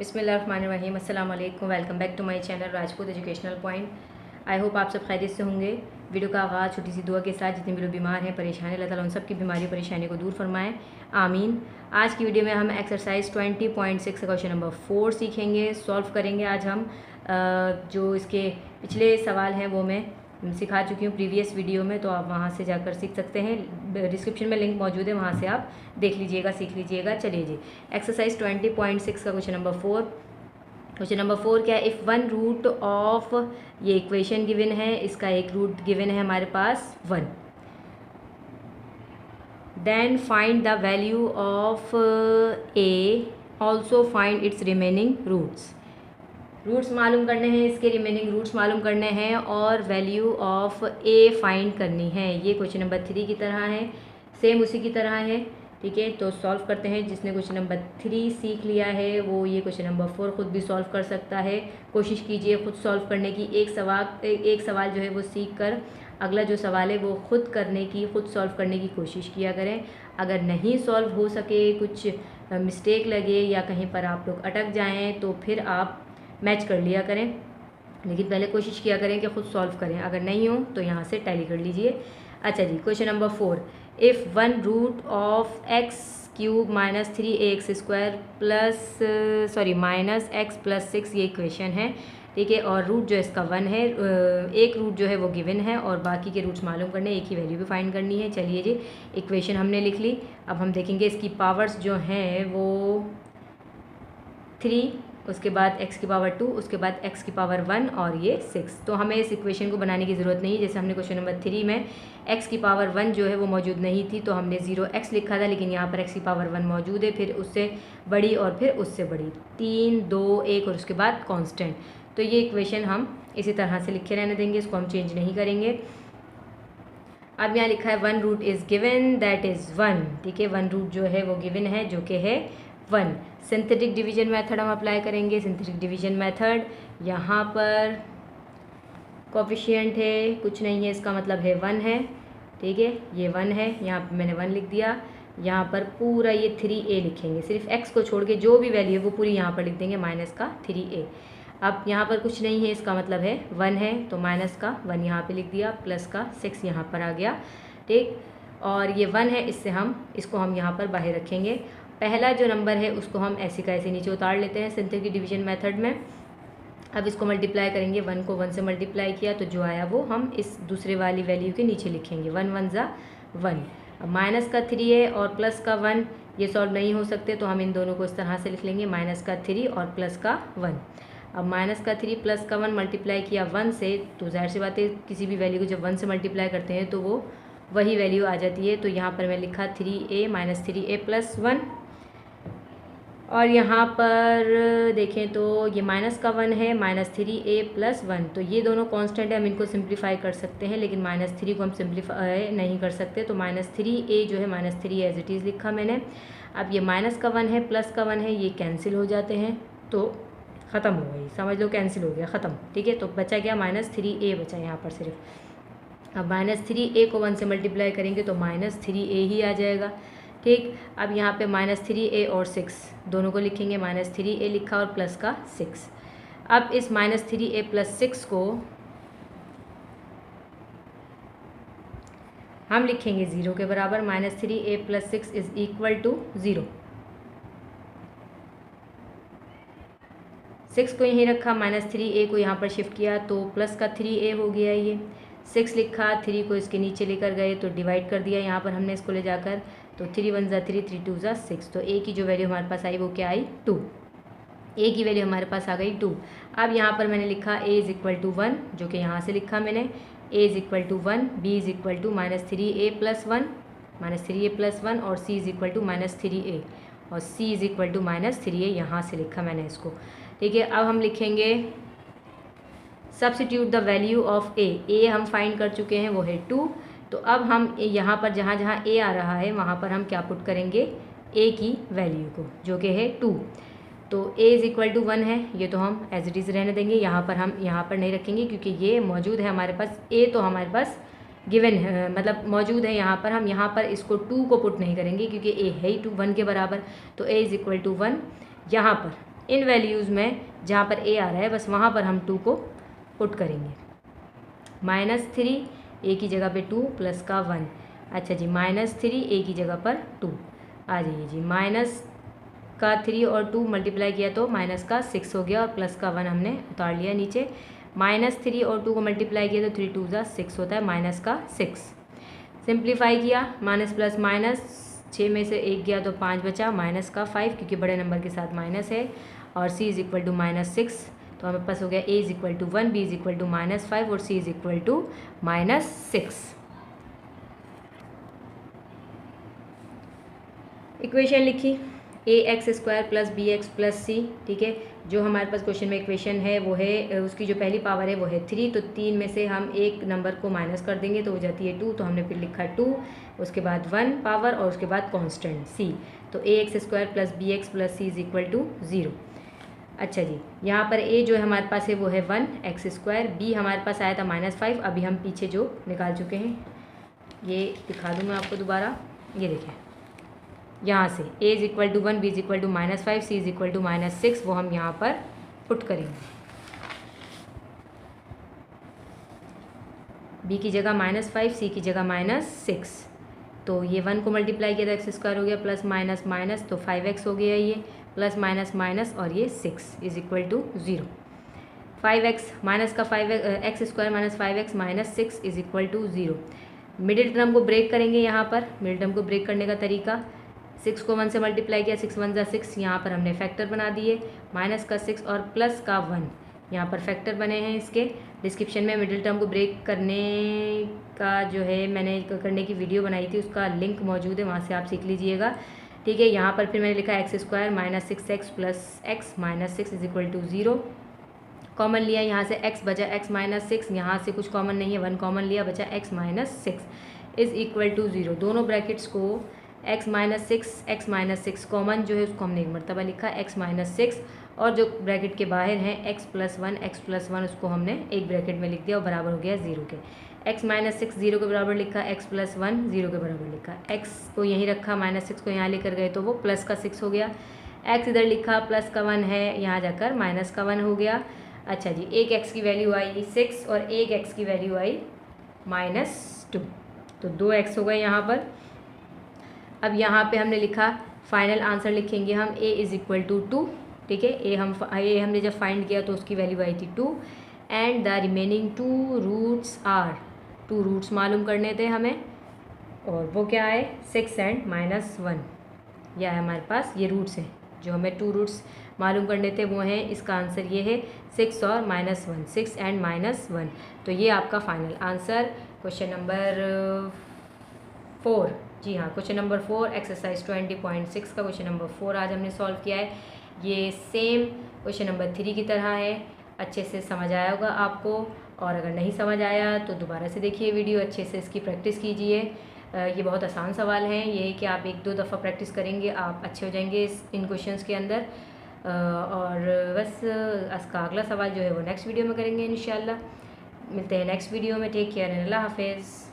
बिस्मिल्लाहिर्रहमानिर्रहीम, अस्सलाम वालेकुम। Welcome back to my channel Rajput Educational Point. I hope आप सब खैरियत से होंगे। वीडियो का आगाज़ छोटी सी दुआ के साथ, जितने भी लोग बीमार हैं, परेशान हैं, अल्लाह ताला उन सब की बीमारी परेशानी को दूर फरमाएं, आमीन। आज की वीडियो में हम एक्सरसाइज 20.6 का क्वेश्चन नंबर 4 सीखेंगे, सॉल्व करेंगे। आज हम जो इसके पिछले सवाल हैं वो मैं सिखा चुकी हूँ प्रीवियस वीडियो में, तो आप वहाँ से जाकर सीख सकते हैं। डिस्क्रिप्शन में लिंक मौजूद है, वहाँ से आप देख लीजिएगा, सीख लीजिएगा। चलिए जी, एक्सरसाइज 20.6 का क्वेश्चन नंबर 4। क्वेश्चन नंबर 4 क्या है? इफ़ वन रूट ऑफ, ये इक्वेशन गिवन है, इसका एक रूट गिवन है हमारे पास 1, then find the value of a, also find its remaining roots. Roots मालूम करने हैं, इसके रिमेनिंग रूट्स मालूम करने हैं और वैल्यू ऑफ ए फाइंड करनी है। ये क्वेश्चन नंबर 3 की तरह है, सेम उसी की तरह है। ठीक है, तो सॉल्व करते हैं। जिसने क्वेश्चन नंबर 3 सीख लिया है वो ये क्वेश्चन नंबर 4 खुद भी सॉल्व कर सकता है। कोशिश कीजिए खुद सॉल्व करने की। एक सवाल जो है वो सीख कर अगला जो सवाल है वो खुद करने की, खुद सॉल्व करने की कोशिश किया करें। अगर नहीं सॉल्व हो सके, कुछ मिस्टेक लगे या कहीं पर आप लोग अटक जाएँ, तो फिर आप मैच कर लिया करें, लेकिन पहले कोशिश किया करें कि खुद सॉल्व करें। अगर नहीं हो तो यहाँ से टैली कर लीजिए। अच्छा जी, question number 4। If one root of x cube minus 3ax² minus x plus 6, ये इक्वेशन है। ठीक है, और रूट जो इसका 1 है, एक रूट जो है वो गिवन है और बाकी के रूट्स मालूम करने, एक ही वैल्यू भी फाइंड करनी है। चलिए जी, इक्वेशन हमने लिख ली। अब हम देखेंगे इसकी पावर्स जो हैं वो 3, उसके बाद x की पावर 2, उसके बाद x की पावर 1 और ये 6। तो हमें इस इक्वेशन को बनाने की ज़रूरत नहीं है। जैसे हमने क्वेश्चन नंबर 3 में x की पावर 1 जो है वो मौजूद नहीं थी, तो हमने 0x लिखा था, लेकिन यहाँ पर x की पावर 1 मौजूद है, फिर उससे बड़ी और फिर उससे बड़ी, 3, 2, 1 और उसके बाद कांस्टेंट। तो ये इक्वेशन हम इसी तरह से लिखे रहने देंगे, इसको हम चेंज नहीं करेंगे। अब यहाँ लिखा है 1 root is given, that is 1। ठीक है, 1 रूट जो है वो गिवन है, जो कि है 1। सिंथेटिक डिवीजन मेथड हम अप्लाई करेंगे। सिंथेटिक डिवीजन मेथड, यहाँ पर कोफिशिएंट है, कुछ नहीं है, इसका मतलब है 1 है। ठीक है, ये 1 है, यहाँ पर मैंने 1 लिख दिया। यहाँ पर पूरा ये 3a लिखेंगे, सिर्फ x को छोड़ के जो भी वैल्यू है वो पूरी यहाँ पर लिख देंगे, माइनस का 3a। अब यहाँ पर कुछ नहीं है, इसका मतलब है 1 है, तो माइनस का 1 यहाँ पे लिख दिया, प्लस का 6 यहाँ पर आ गया। ठीक, और ये 1 है, इसको हम यहाँ पर बाहर रखेंगे। पहला जो नंबर है उसको हम ऐसे का ऐसे नीचे उतार लेते हैं सिंथेटिक डिवीजन मेथड में। अब इसको मल्टीप्लाई करेंगे, 1 को 1 से मल्टीप्लाई किया तो जो आया वो हम इस दूसरे वाली वैल्यू के नीचे लिखेंगे। 1 1 ज़ा 1। अब माइनस का 3 है और प्लस का 1, ये सॉल्व नहीं हो सकते, तो हम इन दोनों को इस तरह से लिख लेंगे, माइनस का 3 और प्लस का 1। अब माइनस का 3 प्लस का 1 मल्टीप्लाई किया 1 से, तो जाहिर सी बात है किसी भी वैल्यू को जब 1 से मल्टीप्लाई करते हैं तो वो वही वैल्यू आ जाती है। तो यहाँ पर मैं लिखा 3a माइनस 3a प्लस 1, और यहाँ पर देखें तो ये माइनस का 1 है, माइनस 3a प्लस 1, तो ये दोनों कांस्टेंट है, हम इनको सिंप्लीफाई कर सकते हैं, लेकिन माइनस 3 को हम सिंप्लीफाई नहीं कर सकते, तो माइनस 3a जो है माइनस 3 एज इट इज़ लिखा मैंने। अब ये माइनस का 1 है, प्लस का 1 है, ये कैंसिल हो जाते हैं, तो ख़त्म हो गई, समझ लो कैंसिल हो गया, ख़त्म। ठीक है, तो बचा क्या, माइनस 3a बचा यहाँ पर सिर्फ। अब माइनस 3a को 1 से मल्टीप्लाई करेंगे तो माइनस 3a ही आ जाएगा। ठीक, अब यहाँ पे माइनस 3a और 6 दोनों को लिखेंगे, माइनस 3a लिखा और प्लस का 6। अब इस माइनस 3a प्लस 6 को हम लिखेंगे 0 के बराबर। Minus 3a plus 6 is equal to 0। 6 को यहीं रखा, माइनस 3a को यहाँ पर शिफ्ट किया तो प्लस का 3a हो गया। ये 6 लिखा, 3 को इसके नीचे लेकर गए तो डिवाइड कर दिया यहाँ पर हमने इसको ले जाकर, तो 3 1 ज़ा 3, 3 2 ज़ा 6, तो a की जो वैल्यू हमारे पास आई वो क्या आई, 2। a की वैल्यू हमारे पास आ गई 2। अब यहाँ पर मैंने लिखा a इज़ इक्वल टू 1, जो कि यहाँ से लिखा मैंने, a is equal to 1, b is equal to minus 3a plus 1, minus 3a plus 1, और c is equal to minus 3a, और c is equal to minus 3a, यहाँ से लिखा मैंने इसको। ठीक है, अब हम लिखेंगे substitute the value of a हम फाइंड कर चुके हैं, वो है 2। तो अब हम यहाँ पर जहाँ जहाँ a आ रहा है वहाँ पर हम क्या पुट करेंगे, a की वैल्यू को, जो कि है 2। तो a इज़ इक्वल टू 1 है, ये तो हम एज इट इज़ रहने देंगे, यहाँ पर हम यहाँ पर नहीं रखेंगे क्योंकि ये मौजूद है हमारे पास। a तो हमारे पास गिवन है, मतलब मौजूद है यहाँ पर, हम यहाँ पर इसको 2 को पुट नहीं करेंगे क्योंकि a है ही 1 के बराबर। तो a इज़ इक्वल टू 1, यहाँ पर इन वैल्यूज़ में जहाँ पर ए आ रहा है बस वहाँ पर हम 2 को पुट करेंगे। -3 ए की जगह पे 2 प्लस का 1। अच्छा जी, -3 ए की जगह पर 2 आ जाइए जी। माइनस का 3 और 2 मल्टीप्लाई किया तो माइनस का 6 हो गया और प्लस का 1 हमने उतार लिया नीचे। -3 और 2 को मल्टीप्लाई किया तो 3 2 ज़ा 6 होता है, माइनस का 6। सिंप्लीफाई किया, माइनस प्लस माइनस, 6 में से 1 गया तो 5 बचा, माइनस का 5 क्योंकि बड़े नंबर के साथ माइनस है, और c इज़ इक्वल टू -6। तो हमें पास हो गया a is equal to 1, b is equal to -5 और c is equal to -6। Equation लिखी ax² plus bx plus c। ठीक है, जो हमारे पास क्वेश्चन में इक्वेशन है वो है, उसकी जो पहली पावर है वो है 3, तो 3 में से हम एक नंबर को माइनस कर देंगे तो हो जाती है 2, तो हमने फिर लिखा 2, उसके बाद 1 पावर और उसके बाद कांस्टेंट c। तो ax² plus bx plus c is equal to 0। अच्छा जी, यहाँ पर a जो है हमारे पास है वो है 1x², b हमारे पास आया था -5, अभी हम पीछे जो निकाल चुके हैं ये दिखा दूँ मैं आपको दोबारा। ये देखें, यहाँ से a is equal to 1, b is equal to -5, c is equal to -6 वो हम यहाँ पर पुट करेंगे। b की जगह -5, c की जगह -6, तो ये 1 को मल्टीप्लाई किया तो x² हो गया, प्लस माइनस माइनस तो 5x हो गया, ये प्लस माइनस माइनस और ये 6 is equal to 0। 5x minus का 5x² minus 5x minus 6 is equal to 0। Middle term को ब्रेक करेंगे यहाँ पर। मिडिल टर्म को ब्रेक करने का तरीका, 6 को 1 से मल्टीप्लाई किया, 6 1 ज़ा 6, यहाँ पर हमने फैक्टर बना दिए, माइनस का 6 और प्लस का 1 यहाँ पर फैक्टर बने हैं इसके। डिस्क्रिप्शन में मिडिल टर्म को ब्रेक करने का जो है मैंने करने की वीडियो बनाई थी, उसका लिंक मौजूद है, वहाँ से आप सीख लीजिएगा। ठीक है, यहाँ पर फिर मैंने लिखा x² minus 6x plus x minus 6 is equal to 0। Common लिया यहाँ से x बचा x माइनस 6, यहाँ से कुछ कॉमन नहीं है, 1 कॉमन लिया, बचा x minus 6 is equal to 0। दोनों ब्रैकेट्स को x माइनस 6 कॉमन जो है उसको हमने एक मरतबा लिखा x माइनस 6, और जो ब्रैकेट के बाहर हैं x प्लस 1 उसको हमने एक ब्रैकेट में लिख दिया और बराबर हो गया 0 के। x माइनस 6 0 के बराबर लिखा, x प्लस 1 0 के बराबर लिखा, x को यहीं रखा, -6 को यहाँ लेकर गए तो वो प्लस का 6 हो गया, x इधर लिखा, प्लस का 1 है, यहाँ जाकर माइनस का 1 हो गया। अच्छा जी, एक x की वैल्यू आई 6 और एक x की वैल्यू आई -2, तो 2x हो गए यहाँ पर। अब यहाँ पे हमने लिखा, फाइनल आंसर लिखेंगे हम a इज़ इक्वल टू 2। ठीक है, a हमने जब फाइंड किया तो उसकी वैल्यू आई थी 2, and the remaining 2 roots are, 2 roots मालूम करने थे हमें, और वो क्या है 6 एंड -1, यह है हमारे पास, ये रूट्स हैं जो हमें 2 रूट्स मालूम करने थे वो हैं, इसका आंसर ये है 6 और -1, 6 एंड -1। तो ये आपका फाइनल आंसर क्वेश्चन नंबर 4, जी हाँ क्वेश्चन नंबर 4 एक्सरसाइज 20.6 का क्वेश्चन नंबर 4 आज हमने सॉल्व किया है। ये सेम क्वेश्चन नंबर 3 की तरह है, अच्छे से समझ आया होगा आपको, और अगर नहीं समझ आया तो दोबारा से देखिए वीडियो, अच्छे से इसकी प्रैक्टिस कीजिए। ये बहुत आसान सवाल हैं, ये है कि आप 1-2 दफ़ा प्रैक्टिस करेंगे आप अच्छे हो जाएंगे इन क्वेश्चंस के अंदर। और बस इसका अगला सवाल जो है वो नेक्स्ट वीडियो में करेंगे इंशाल्लाह। मिलते हैं नेक्स्ट वीडियो में, टेक केयर, अल्लाह हाफिज़।